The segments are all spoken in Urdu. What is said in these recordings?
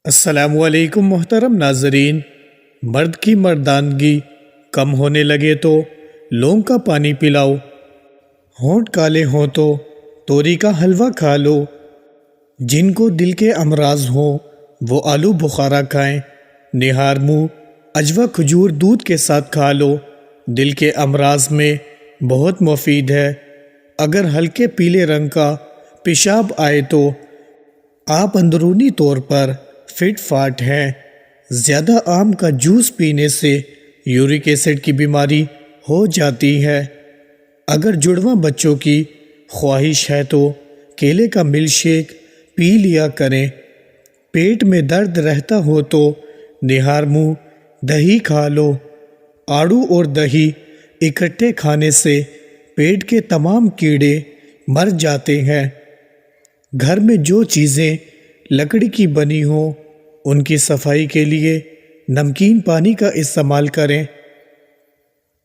السلام علیکم محترم ناظرین۔ مرد کی مردانگی کم ہونے لگے تو لونگ کا پانی پلاؤ، ہونٹ کالے ہوں تو توری کا حلوہ کھا لو، جن کو دل کے امراض ہوں وہ آلو بخارا کھائیں، نہار منہ اجوا کھجور دودھ کے ساتھ کھا لو، دل کے امراض میں بہت مفید ہے۔ اگر ہلکے پیلے رنگ کا پیشاب آئے تو آپ اندرونی طور پر فٹ فاٹ ہیں۔ زیادہ آم کا جوس پینے سے یورک ایسڈ کی بیماری ہو جاتی ہے۔ اگر جڑواں بچوں کی خواہش ہے تو کیلے کا ملک شیک پی لیا کریں۔ پیٹ میں درد رہتا ہو تو نہار منہ دہی کھا لو۔ آڑو اور دہی اکٹھے کھانے سے پیٹ کے تمام کیڑے مر جاتے ہیں۔ گھر میں جو چیزیں لکڑی کی بنی ہوں ان کی صفائی کے لیے نمکین پانی کا استعمال کریں۔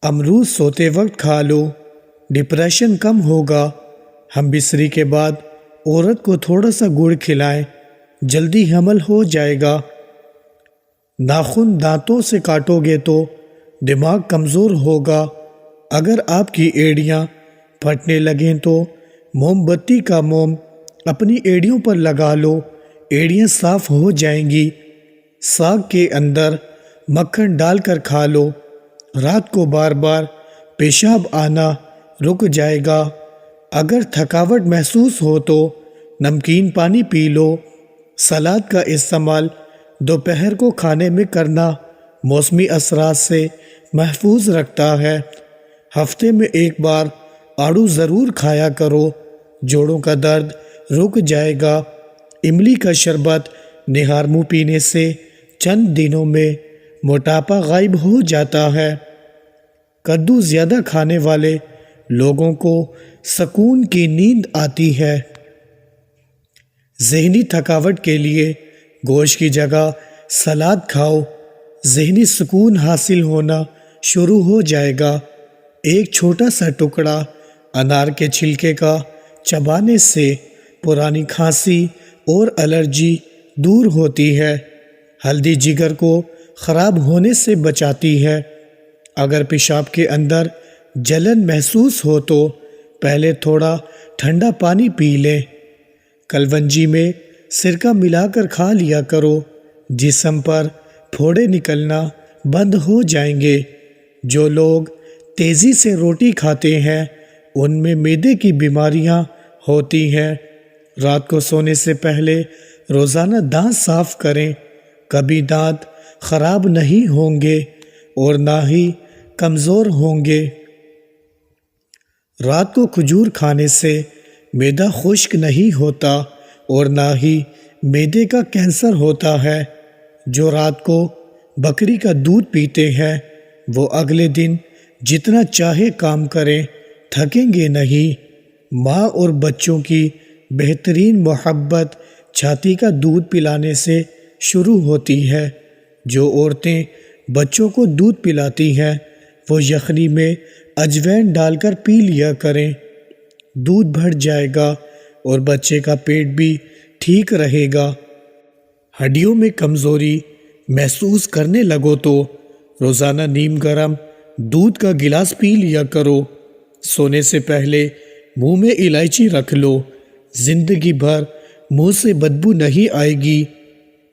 امرود سوتے وقت کھا لو، ڈپریشن کم ہوگا۔ ہم بستری کے بعد عورت کو تھوڑا سا گڑ کھلائیں، جلدی حمل ہو جائے گا۔ ناخن دانتوں سے کاٹو گے تو دماغ کمزور ہوگا۔ اگر آپ کی ایڑیاں پھٹنے لگیں تو موم بتی کا موم اپنی ایڑیوں پر لگا لو، ایڑیاں صاف ہو جائیں گی۔ ساگ کے اندر مکھن ڈال کر کھا لو، رات کو بار بار پیشاب آنا رک جائے گا۔ اگر تھکاوٹ محسوس ہو تو نمکین پانی پی لو۔ سلاد کا استعمال دوپہر کو کھانے میں کرنا موسمی اثرات سے محفوظ رکھتا ہے۔ ہفتے میں ایک بار آڑو ضرور کھایا کرو، جوڑوں کا درد رک جائے گا۔ املی کا شربت نہار منہ پینے سے چند دنوں میں موٹاپا غائب ہو جاتا ہے۔ کدو زیادہ کھانے والے لوگوں کو سکون کی نیند آتی ہے۔ ذہنی تھکاوٹ کے لیے گوشت کی جگہ سلاد کھاؤ، ذہنی سکون حاصل ہونا شروع ہو جائے گا۔ ایک چھوٹا سا ٹکڑا انار کے چھلکے کا چبانے سے پرانی کھانسی اور الرجی دور ہوتی ہے۔ ہلدی جگر کو خراب ہونے سے بچاتی ہے۔ اگر پیشاب کے اندر جلن محسوس ہو تو پہلے تھوڑا ٹھنڈا پانی پی لیں۔ کلونجی میں سرکہ ملا کر کھا لیا کرو، جسم پر پھوڑے نکلنا بند ہو جائیں گے۔ جو لوگ تیزی سے روٹی کھاتے ہیں ان میں معدے کی بیماریاں ہوتی ہیں۔ رات کو سونے سے پہلے روزانہ دانت صاف کریں، کبھی دانت خراب نہیں ہوں گے اور نہ ہی کمزور ہوں گے۔ رات کو کھجور کھانے سے معدہ خشک نہیں ہوتا اور نہ ہی معدے کا کینسر ہوتا ہے۔ جو رات کو بکری کا دودھ پیتے ہیں وہ اگلے دن جتنا چاہے کام کریں، تھکیں گے نہیں۔ ماں اور بچوں کی بہترین محبت چھاتی کا دودھ پلانے سے شروع ہوتی ہے۔ جو عورتیں بچوں کو دودھ پلاتی ہیں وہ یخنی میں اجوائن ڈال کر پی لیا کریں، دودھ بڑھ جائے گا اور بچے کا پیٹ بھی ٹھیک رہے گا۔ ہڈیوں میں کمزوری محسوس کرنے لگو تو روزانہ نیم گرم دودھ کا گلاس پی لیا کرو۔ سونے سے پہلے منہ میں الائچی رکھ لو، زندگی بھر منہ سے بدبو نہیں آئے گی۔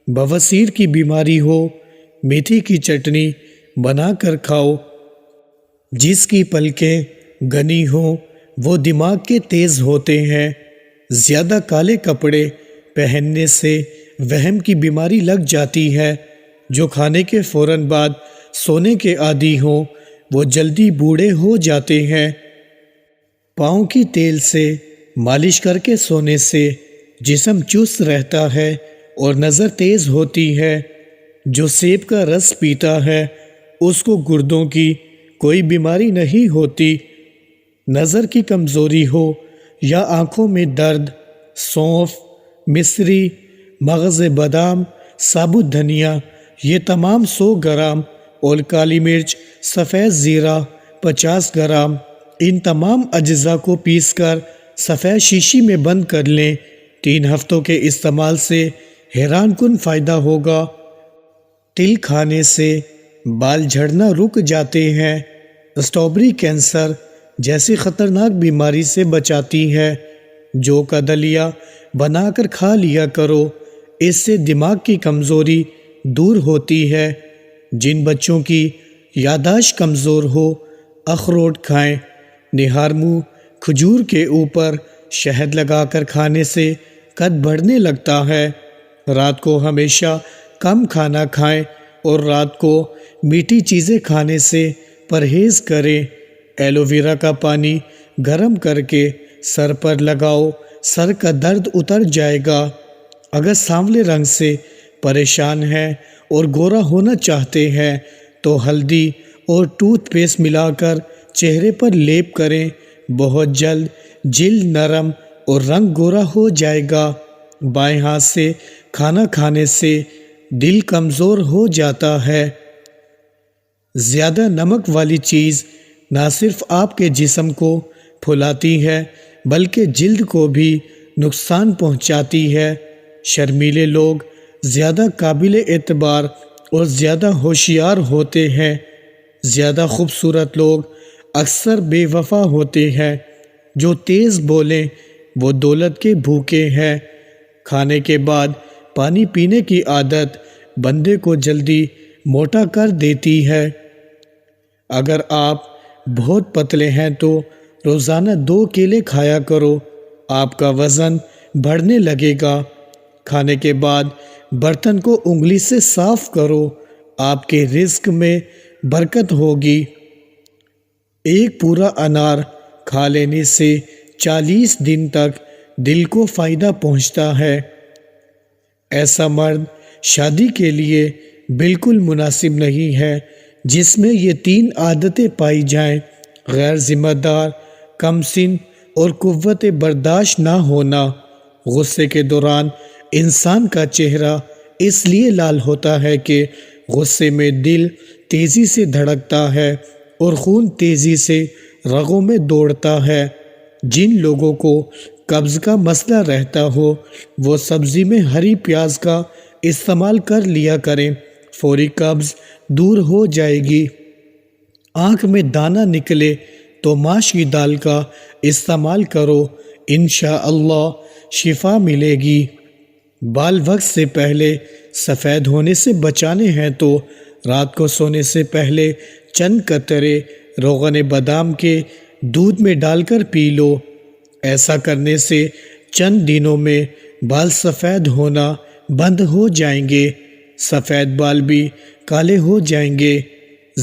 بواسیر کی بیماری ہو، میتھی کی چٹنی بنا کر کھاؤ۔ جس کی پلکیں گنی ہوں وہ دماغ کے تیز ہوتے ہیں۔ زیادہ کالے کپڑے پہننے سے وہم کی بیماری لگ جاتی ہے۔ جو کھانے کے فوراً بعد سونے کے عادی ہوں وہ جلدی بوڑھے ہو جاتے ہیں۔ پاؤں کی تیل سے مالش کر کے سونے سے جسم چست رہتا ہے اور نظر تیز ہوتی ہے۔ جو سیب کا رس پیتا ہے اس کو گردوں کی کوئی بیماری نہیں ہوتی۔ نظر کی کمزوری ہو یا آنکھوں میں درد، سونف، مصری، مغز بادام، ثابت دھنیا یہ تمام 100 گرام اور کالی مرچ، سفید زیرہ 50 گرام، ان تمام اجزاء کو پیس کر سفید شیشی میں بند کر لیں۔ 3 ہفتوں کے استعمال سے حیران کن فائدہ ہوگا۔ تل کھانے سے بال جھڑنا رک جاتے ہیں۔ اسٹرابیری کینسر جیسی خطرناک بیماری سے بچاتی ہے۔ جو کا دلیا بنا کر کھا لیا کرو، اس سے دماغ کی کمزوری دور ہوتی ہے۔ جن بچوں کی یادداشت کمزور ہو، اخروٹ کھائیں۔ نہارمو کھجور کے اوپر شہد لگا کر کھانے سے قد بڑھنے لگتا ہے۔ رات کو ہمیشہ کم کھانا کھائیں اور رات کو میٹھی چیزیں کھانے سے پرہیز کریں۔ ایلو ویرا کا پانی گرم کر کے سر پر لگاؤ، سر کا درد اتر جائے گا۔ اگر سانولے رنگ سے پریشان ہیں اور گورا ہونا چاہتے ہیں تو ہلدی اور ٹوتھ پیسٹ ملا کر چہرے پر لیپ کریں۔ بہت جلد جلد نرم اور رنگ گورا ہو جائے گا۔ بائیں ہاتھ سے کھانا کھانے سے دل کمزور ہو جاتا ہے۔ زیادہ نمک والی چیز نہ صرف آپ کے جسم کو پھلاتی ہے بلکہ جلد کو بھی نقصان پہنچاتی ہے۔ شرمیلے لوگ زیادہ قابل اعتبار اور زیادہ ہوشیار ہوتے ہیں۔ زیادہ خوبصورت لوگ اکثر بے وفا ہوتے ہیں۔ جو تیز بولیں وہ دولت کے بھوکے ہیں۔ کھانے کے بعد پانی پینے کی عادت بندے کو جلدی موٹا کر دیتی ہے۔ اگر آپ بہت پتلے ہیں تو روزانہ 2 کیلے کھایا کرو، آپ کا وزن بڑھنے لگے گا۔ کھانے کے بعد برتن کو انگلی سے صاف کرو، آپ کے رزق میں برکت ہوگی۔ ایک پورا انار کھا لینے سے 40 دن تک دل کو فائدہ پہنچتا ہے۔ ایسا مرد شادی کے لیے بالکل مناسب نہیں ہے جس میں یہ 3 عادتیں پائی جائیں: غیر ذمہ دار، کم سن اور قوت برداشت نہ ہونا۔ غصے کے دوران انسان کا چہرہ اس لیے لال ہوتا ہے کہ غصے میں دل تیزی سے دھڑکتا ہے اور خون تیزی سے رگوں میں دوڑتا ہے۔ جن لوگوں کو قبض کا مسئلہ رہتا ہو وہ سبزی میں ہری پیاز کا استعمال کر لیا کریں، فوری قبض دور ہو جائے گی۔ آنکھ میں دانہ نکلے تو ماش کی دال کا استعمال کرو، انشاءاللہ شفا ملے گی۔ بال وقت سے پہلے سفید ہونے سے بچانے ہیں تو رات کو سونے سے پہلے چند قطرے روغن بادام کے دودھ میں ڈال کر پی لو۔ ایسا کرنے سے چند دنوں میں بال سفید ہونا بند ہو جائیں گے، سفید بال بھی کالے ہو جائیں گے۔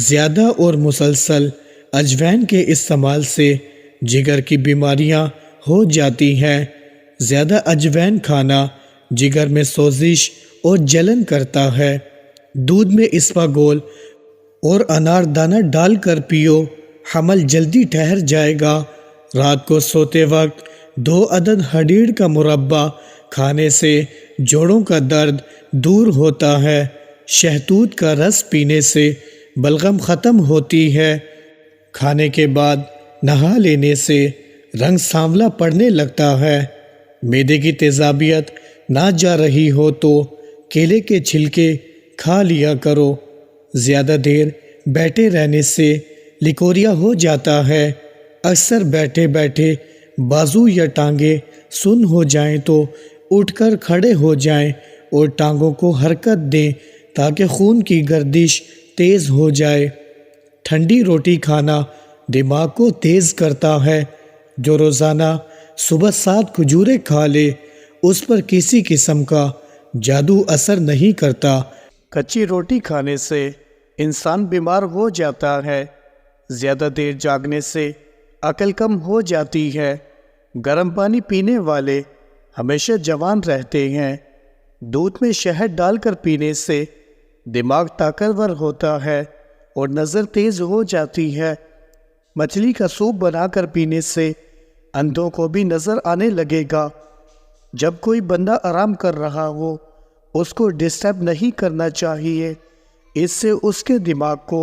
زیادہ اور مسلسل اجوائن کے استعمال سے جگر کی بیماریاں ہو جاتی ہیں۔ زیادہ اجوائن کھانا جگر میں سوزش اور جلن کرتا ہے۔ دودھ میں اسواگول اور انار دانہ ڈال کر پیو، حمل جلدی ٹھہر جائے گا۔ رات کو سوتے وقت 2 عدد ہڈیڑ کا مربع کھانے سے جوڑوں کا درد دور ہوتا ہے۔ شہتوت کا رس پینے سے بلغم ختم ہوتی ہے۔ کھانے کے بعد نہا لینے سے رنگ سانولا پڑنے لگتا ہے۔ معدے کی تیزابیت نہ جا رہی ہو تو کیلے کے چھلکے کھا لیا کرو۔ زیادہ دیر بیٹھے رہنے سے لیکوریا ہو جاتا ہے۔ اکثر بیٹھے بیٹھے بازو یا ٹانگیں سن ہو جائیں تو اٹھ کر کھڑے ہو جائیں اور ٹانگوں کو حرکت دیں تاکہ خون کی گردش تیز ہو جائے۔ ٹھنڈی روٹی کھانا دماغ کو تیز کرتا ہے۔ جو روزانہ صبح 7 کھجوریں کھا لے اس پر کسی قسم کا جادو اثر نہیں کرتا۔ کچی روٹی کھانے سے انسان بیمار ہو جاتا ہے۔ زیادہ دیر جاگنے سے عقل کم ہو جاتی ہے۔ گرم پانی پینے والے ہمیشہ جوان رہتے ہیں۔ دودھ میں شہد ڈال کر پینے سے دماغ طاقتور ہوتا ہے اور نظر تیز ہو جاتی ہے۔ مچھلی کا سوپ بنا کر پینے سے اندھوں کو بھی نظر آنے لگے گا۔ جب کوئی بندہ آرام کر رہا ہو اس کو ڈسٹرب نہیں کرنا چاہیے، اس سے اس کے دماغ کو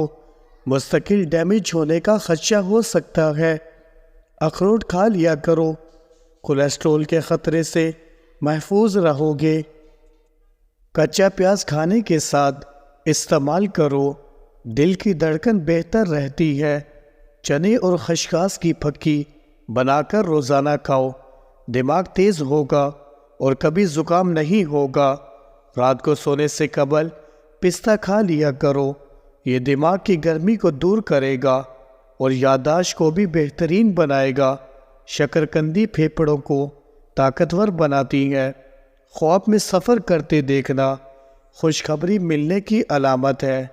مستقل ڈیمیج ہونے کا خدشہ ہو سکتا ہے۔ اخروٹ کھا لیا کرو، کولیسٹرول کے خطرے سے محفوظ رہو گے۔ کچا پیاز کھانے کے ساتھ استعمال کرو، دل کی دھڑکن بہتر رہتی ہے۔ چنے اور خشخاش کی پھکی بنا کر روزانہ کھاؤ، دماغ تیز ہوگا اور کبھی زکام نہیں ہوگا۔ رات کو سونے سے قبل پستہ کھا لیا کرو، یہ دماغ کی گرمی کو دور کرے گا اور یادداشت کو بھی بہترین بنائے گا۔ شکرکندی پھیپھڑوں کو طاقتور بناتی ہے۔ خواب میں سفر کرتے دیکھنا خوشخبری ملنے کی علامت ہے۔